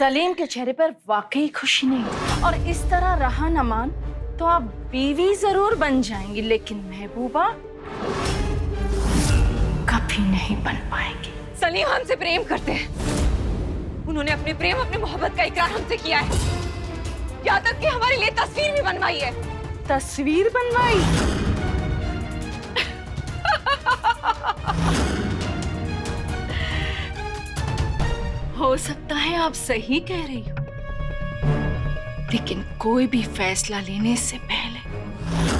सलीम के चेहरे पर वाकई खुशी नहीं, और इस तरह रहा न मान तो आप बीवी जरूर बन जाएंगी, लेकिन महबूबा कभी नहीं बन पाएंगी। सलीम हमसे प्रेम करते हैं। उन्होंने अपने प्रेम, अपनी मोहब्बत का इकरार हमसे किया है। यहाँ तक कि हमारे लिए तस्वीर भी बनवाई है। तस्वीर बनवाई? हो सकता है आप सही कह रही हो, लेकिन कोई भी फैसला लेने से पहले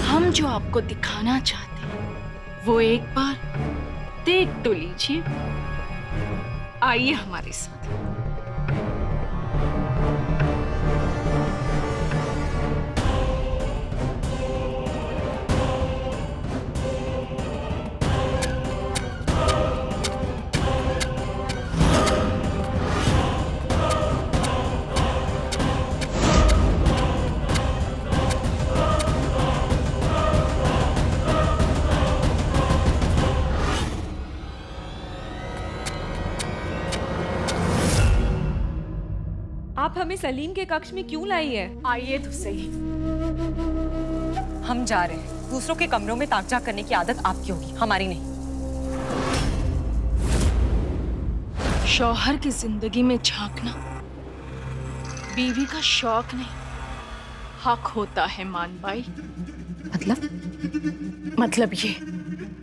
हम जो आपको दिखाना चाहते हैं वो एक बार देख तो लीजिए। आइए हमारे साथ। आप हमें सलीम के कक्ष में क्यों लाई है? आइए तो सही। हम जा रहे हैं। दूसरों के कमरों में ताक झाक करने की आदत आपकी होगी, हमारी नहीं। शौहर की जिंदगी में झांकना बीवी का शौक नहीं, हक होता है मानबाई। मतलब ये,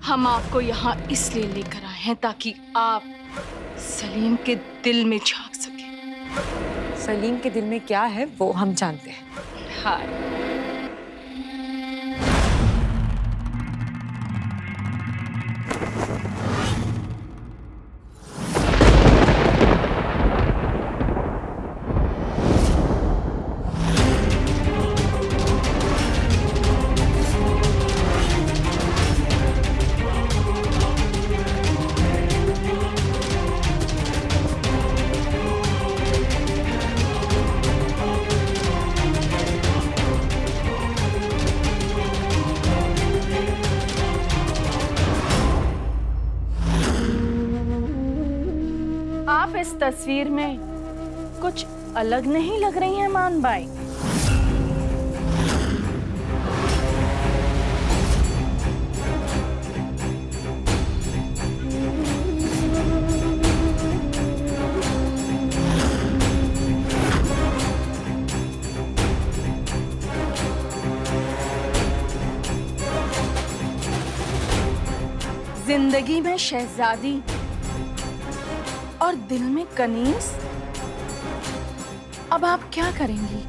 हम आपको यहाँ इसलिए लेकर आए हैं ताकि आप सलीम के दिल में झांक सकें। सलीम के दिल में क्या है वो हम जानते हैं। हाँ। आप इस तस्वीर में कुछ अलग नहीं लग रही हैं मानबाई। जिंदगी में शहजादी और दिल में कनीज, अब आप क्या करेंगी?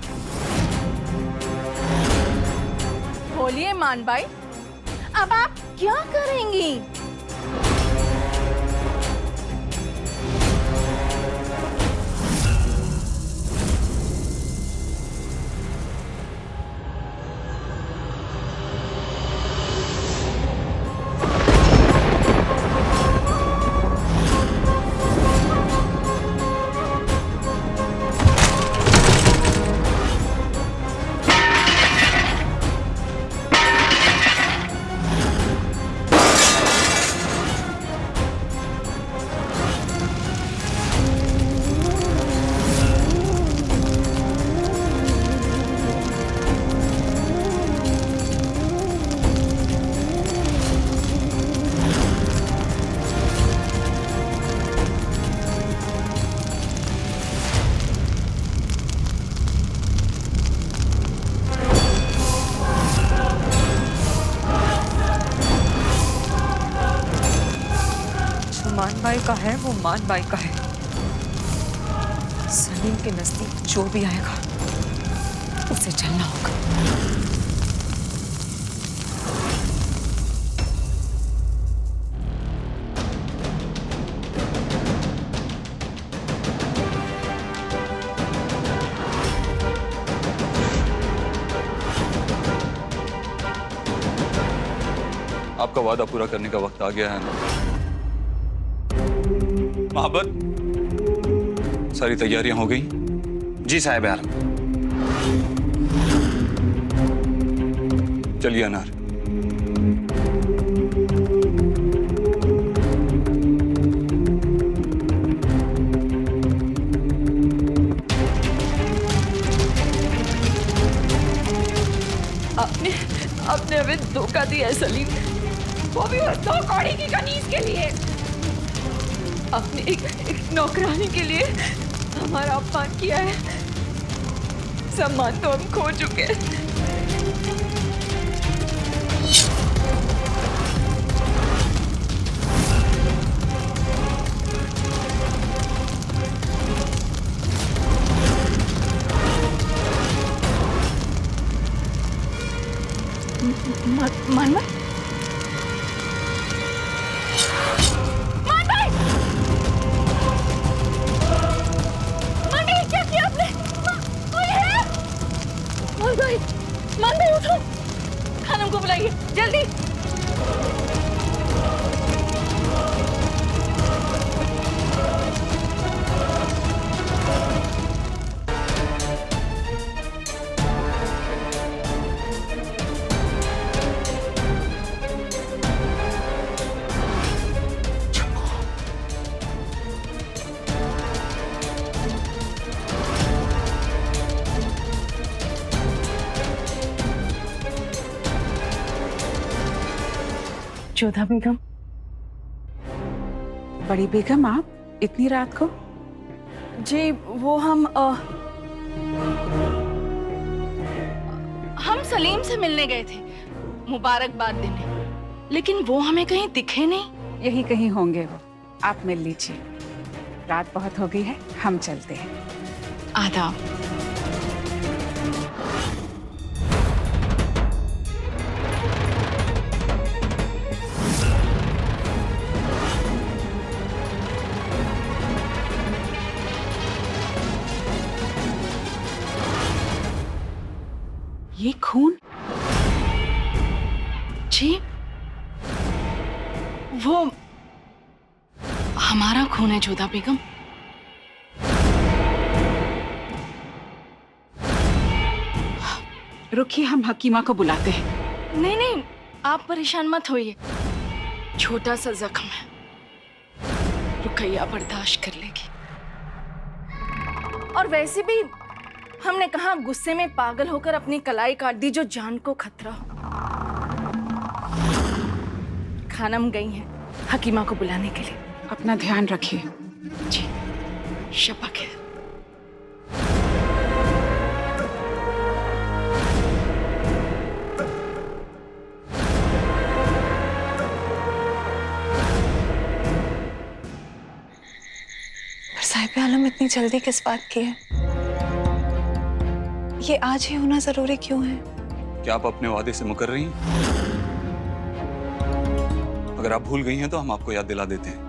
बोलिए मानबाई, अब आप क्या करेंगी? मानबाई का है वो मानबाई का है। सलीम के नजदीक जो भी आएगा उसे चलना होगा। आपका वादा पूरा करने का वक्त आ गया है ना मोहब्बत? सारी तैयारियां हो गई? जी साहिब आलम। चलिए अनार। आपने हमें धोखा दिया है सलीम, वो भी उस 2 कौड़ी की कनीज के लिए। आपने एक नौकरानी के लिए हमारा अपमान किया है। सम्मान तो हम खो चुके हैं। मान भाई, क्या किया आपने? मान भाई उठो, खानम को बुलाइए जल्दी। जोधा बेगम। बड़ी बेगम, आप इतनी रात को? जी वो हम सलीम से मिलने गए थे, मुबारकबाद देने, लेकिन वो हमें कहीं दिखे नहीं। यही कहीं होंगे वो, आप मिल लीजिए। रात बहुत हो गई है, हम चलते हैं। आदाब। ये खून? जी वो हमारा खून है जोधा बेगम। रुकिए, हम हकीमा को बुलाते हैं। नहीं नहीं, आप परेशान मत होइए, छोटा सा जख्म है, रुकैया बर्दाश्त कर लेगी। और वैसे भी हमने कहा गुस्से में पागल होकर अपनी कलाई काट दी जो जान को खतरा हो। खानम गई हैं हकीमा को बुलाने के लिए। अपना ध्यान रखिए। जी, शब्बा खैर। साहिब आलम इतनी जल्दी किस बात की है? ये आज ही होना जरूरी क्यों है? क्या आप अपने वादे से मुकर रही हैं? अगर आप भूल गई हैं तो हम आपको याद दिला देते हैं।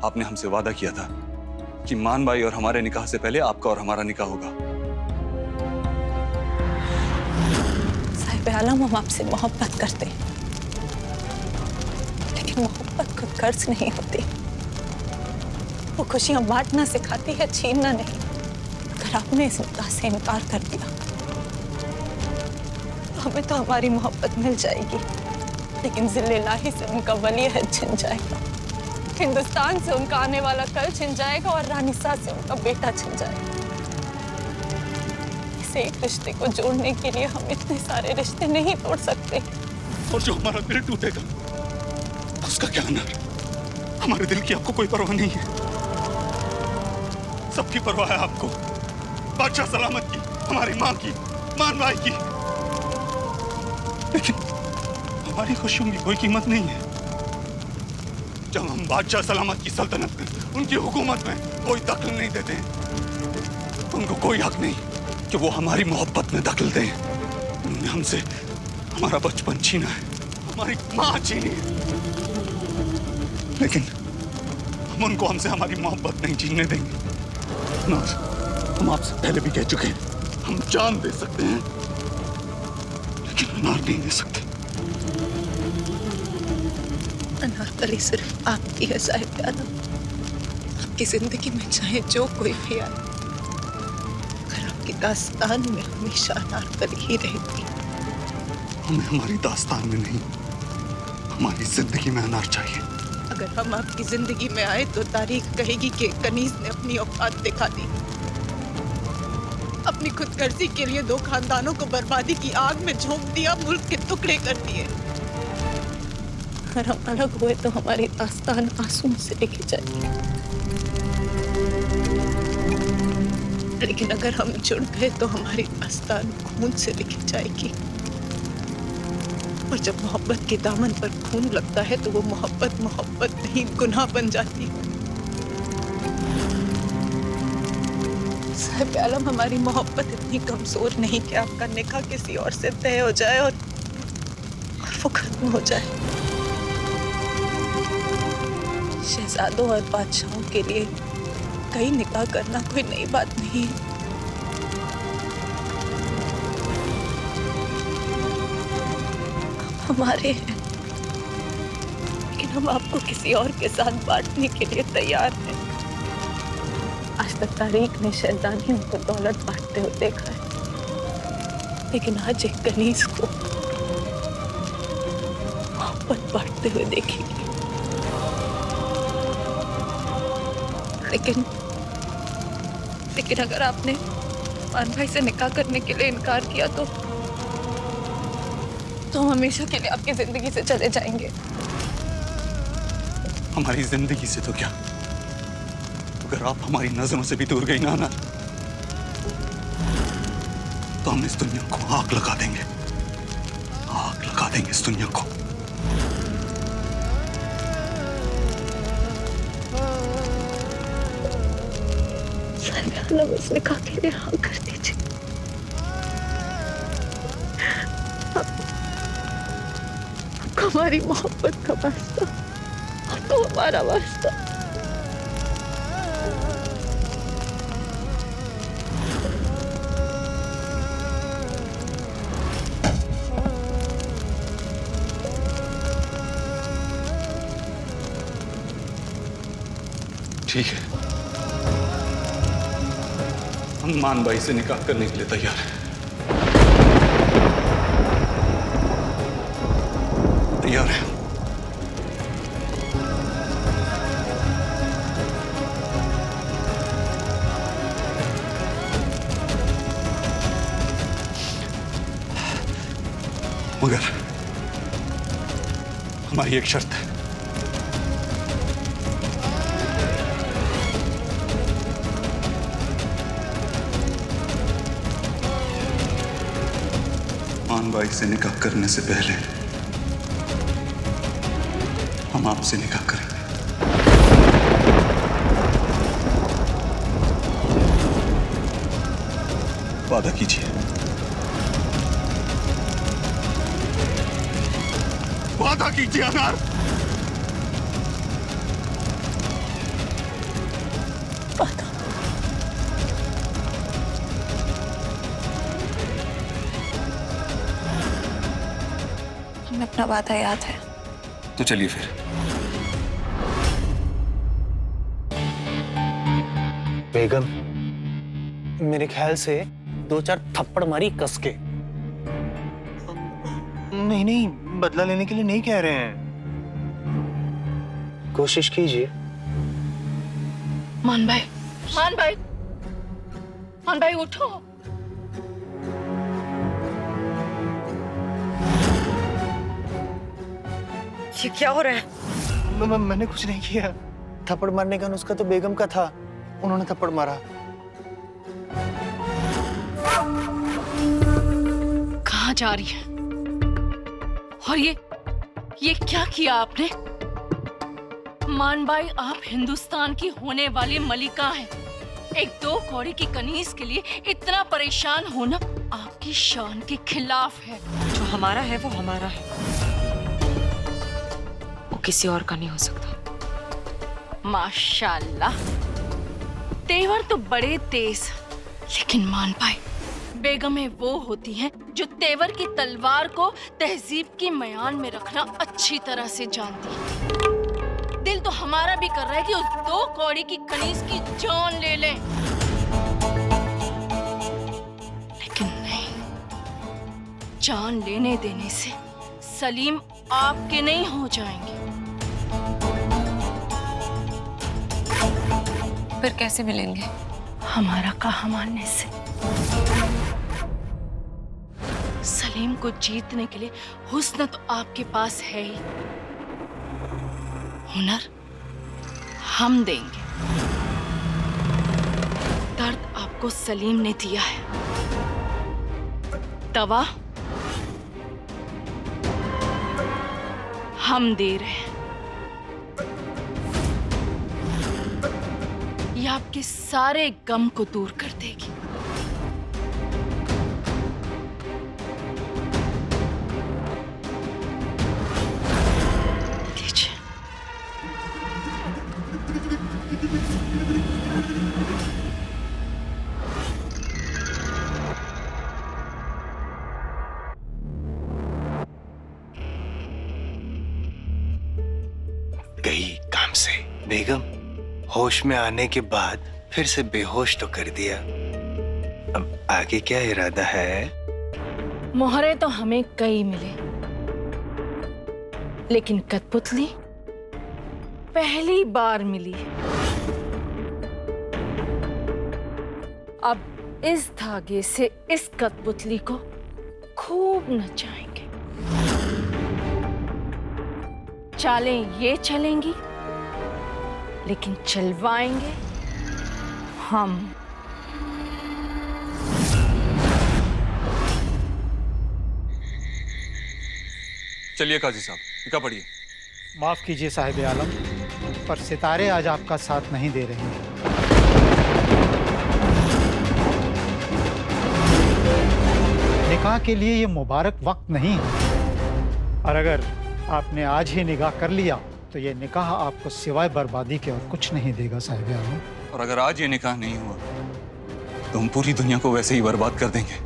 आपने हमसे वादा किया था कि मान भाई और हमारे निकाह से पहले आपका और हमारा निकाह होगा। साहिब आलम, हम आपसे मोहब्बत करते हैं, लेकिन मोहब्बत खुद कर्ज नहीं होती। वो खुशियां बांटना सिखाती है, छीनना नहीं। अगर आपने इस निकाह से इनकार कर दिया तो हमें तो हमारी मोहब्बत मिल जाएगी, लेकिन जिल्ले-लाही से उनका वलीअहद छिन जाएगा, हिंदुस्तान से उनका आने वाला कल छिन जाएगा और रानी साथ से उनका बेटा छिन जाएगा। इस एक रिश्ते को जोड़ने के लिए हम इतने सारे रिश्ते नहीं तोड़ सकते। और जो हमारा दिल टूटेगा उसका क्या होना? हमारे दिल की आपको कोई परवाह नहीं है। सबकी परवाह है आपको, बादशाह सलामत की, हमारी माँ की, मान भाई की, लेकिन हमारी खुशियों की कोई कीमत नहीं है। जब हम बादशाह सलामत की सल्तनत में, उनकी हुकूमत में कोई दखल नहीं देते हैं, उनको कोई हक नहीं कि वो हमारी मोहब्बत में दखल दें। उन्होंने हमसे हमारा बचपन छीना है, हमारी माँ छीनी है, लेकिन हम उनको हमसे हमारी मोहब्बत नहीं छीनने देंगे। नाज, हम आपसे पहले भी कह चुके हैं, हम जान दे सकते हैं लेकिन अनार नहीं दे सकते। अनारकली सिर्फ आपकी है साहिब आलम। आपकी जिंदगी में चाहे जो कोई भी आए, अगर आपकी दास्तान में हमेशा अनारकली ही रहेगी। हमें हमारी दास्तान में नहीं, हमारी जिंदगी में अनार चाहिए। अगर हम आपकी जिंदगी में आए तो तारीख कहेगी कि कनीज ने अपनी औकात दिखा दी। अपनी खुदगर्जी के लिए 2 खानदानों को बर्बादी की आग में झोंक दिया, मुल्क के टुकड़े कर दिए। अगर हम अलग हुए तो हमारी दास्तान आंसुओं से लिखी जाएगी, लेकिन अगर हम जुड़ गए तो हमारी दास्तान खून से लिखी जाएगी। और जब मोहब्बत के दामन पर खून लगता है तो वो मोहब्बत मोहब्बत नहीं, गुनाह बन जाती है। साहिब आलम, हमारी मोहब्बत इतनी कमजोर नहीं कि आपका निकाह किसी और से तय हो जाए और वो खत्म हो जाए। शहजादों और बादशाहों के लिए कई निकाह करना कोई नई बात नहीं है। हमारे हैं, लेकिन हम आपको किसी और के साथ बांटने के लिए तैयार हैं। आज तक तारीख ने शहजादियों को दौलत बांटते हुए देखा है, लेकिन आज एक कनीज को मोहब्बत बांटते हुए देखेगी। लेकिन अगर आपने मान भाई से निकाह करने के लिए इनकार किया तो हम हमेशा के लिए आपकी जिंदगी से चले जाएंगे। हमारी जिंदगी से तो क्या, अगर आप हमारी नजरों से भी दूर गई ना तो हम इस दुनिया को आग लगा देंगे, आग लगा देंगे इस दुनिया को। उस निकाह के लिए हाँ कर दीजिए। हमारी मोहब्बत का वास्ता, तो हमारा वास्ता। ठीक है, हम मान भाई से निकाह करने के लिए तैयार हैं। तैयार है। मगर हमारी एक शर्त है। मान भाई से निकाह करने से पहले हम आपसे निकाह करेंगे। वादा कीजिए, वादा कीजिए अनार। वादा। हमें अपना वादा याद है। तो चलिए फिर। बेगम, मेरे ख्याल से 2-4 थप्पड़ मारी कस के। नहीं, बदला लेने के लिए नहीं कह रहे हैं। कोशिश कीजिए। मान भाई, मान भाई, मान भाई उठो। ये क्या हो रहा है? मैंने कुछ नहीं किया। थप्पड़ मारने का नुस्खा तो बेगम का था, उन्होंने थप्पड़ मारा। कहाँ जा रही है? और ये क्या किया आपने? मान भाई, आप हिंदुस्तान की होने वाली मलिका हैं। एक 2 कौड़ी की कनीज के लिए इतना परेशान होना आपकी शान के खिलाफ है। जो हमारा है वो हमारा है, वो किसी और का नहीं हो सकता। माशाल्लाह, तेवर तो बड़े तेज, लेकिन मान भाई, बेगमें वो होती हैं जो तेवर की तलवार को तहजीब की मयान में रखना अच्छी तरह से जानती है। दिल तो हमारा भी कर रहा है कि उस 2 कौड़ी की कनीज की जान ले लें, लेकिन नहीं, जान लेने देने से सलीम आपके नहीं हो जाएंगे। फिर कैसे मिलेंगे? हमारा कहा मानने से। सलीम को जीतने के लिए हुस्न तो आपके पास है ही, हुनर हम देंगे। दर्द आपको सलीम ने दिया है, दवा हम दे रहे हैं। ये आपके सारे गम को दूर कर देगी। लीजिए। गई काम से। बेगम, होश में आने के बाद फिर से बेहोश तो कर दिया। अब आगे क्या इरादा है? मोहरे तो हमें कई मिले, लेकिन कठपुतली पहली बार मिली। अब इस धागे से इस कठपुतली को खूब नचाएंगे। चालें ये चलेंगी, लेकिन चलवाएंगे हम। चलिए काजी साहब, लिखा पढ़िए। माफ कीजिए साहिब आलम, पर सितारे आज आपका साथ नहीं दे रहे हैं। निकाह के लिए ये मुबारक वक्त नहीं है, और अगर आपने आज ही निकाह कर लिया तो ये निकाह आपको सिवाय बर्बादी के और कुछ नहीं देगा साहिब आलम। और अगर आज ये निकाह नहीं हुआ तो हम पूरी दुनिया को वैसे ही बर्बाद कर देंगे।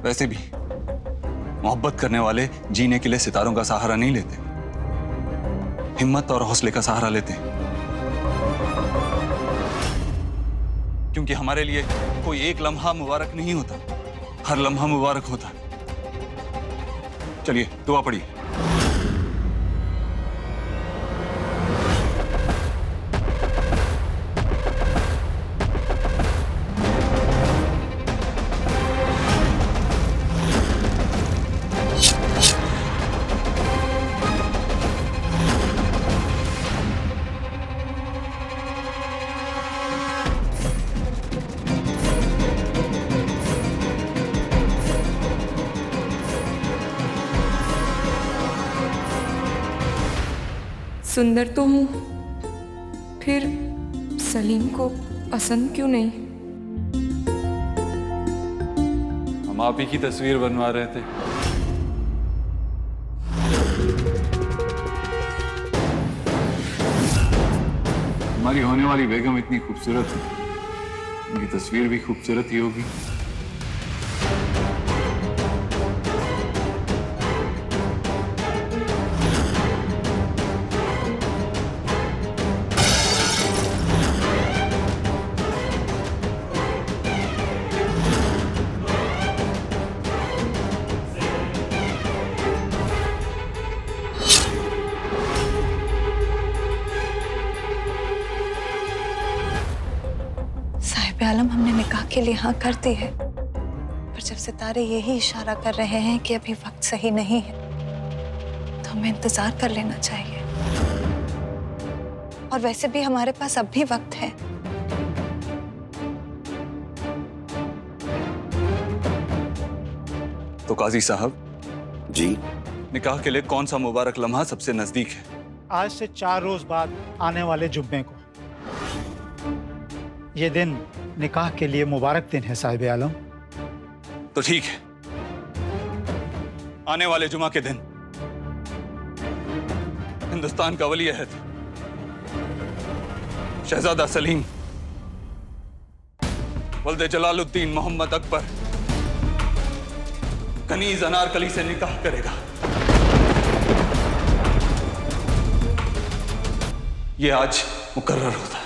वैसे भी मोहब्बत करने वाले जीने के लिए सितारों का सहारा नहीं लेते, हिम्मत और हौसले का सहारा लेते हैं। क्योंकि हमारे लिए कोई एक लम्हा मुबारक नहीं होता, हर लम्हा मुबारक होता। चलिए दुआ पढ़िए। सुंदर तो हूँ, फिर सलीम को पसंद क्यों नहीं? हम आप ही की तस्वीर बनवा रहे थे। हमारी होने वाली बेगम इतनी खूबसूरत है, उनकी तस्वीर भी खूबसूरत ही होगी। आलम, हमने निकाह के लिए हाँ कर दी है, पर जब सितारे यही इशारा कर रहे हैं कि अभी वक्त सही नहीं है, तो हमें इंतजार कर लेना चाहिए। और वैसे भी हमारे पास अब भी वक्त है। तो काजी साहब जी, निकाह के लिए कौन सा मुबारक लम्हा सबसे नजदीक है? आज से 4 रोज बाद आने वाले जुम्मे को। ये दिन निकाह के लिए मुबारक दिन है साहिब आलम। तो ठीक है, आने वाले जुमा के दिन हिंदुस्तान का वली अहद शहजादा सलीम वल्दे जलालुद्दीन मोहम्मद अकबर कनीज अनारकली से निकाह करेगा। ये आज मुकर्रर होता है।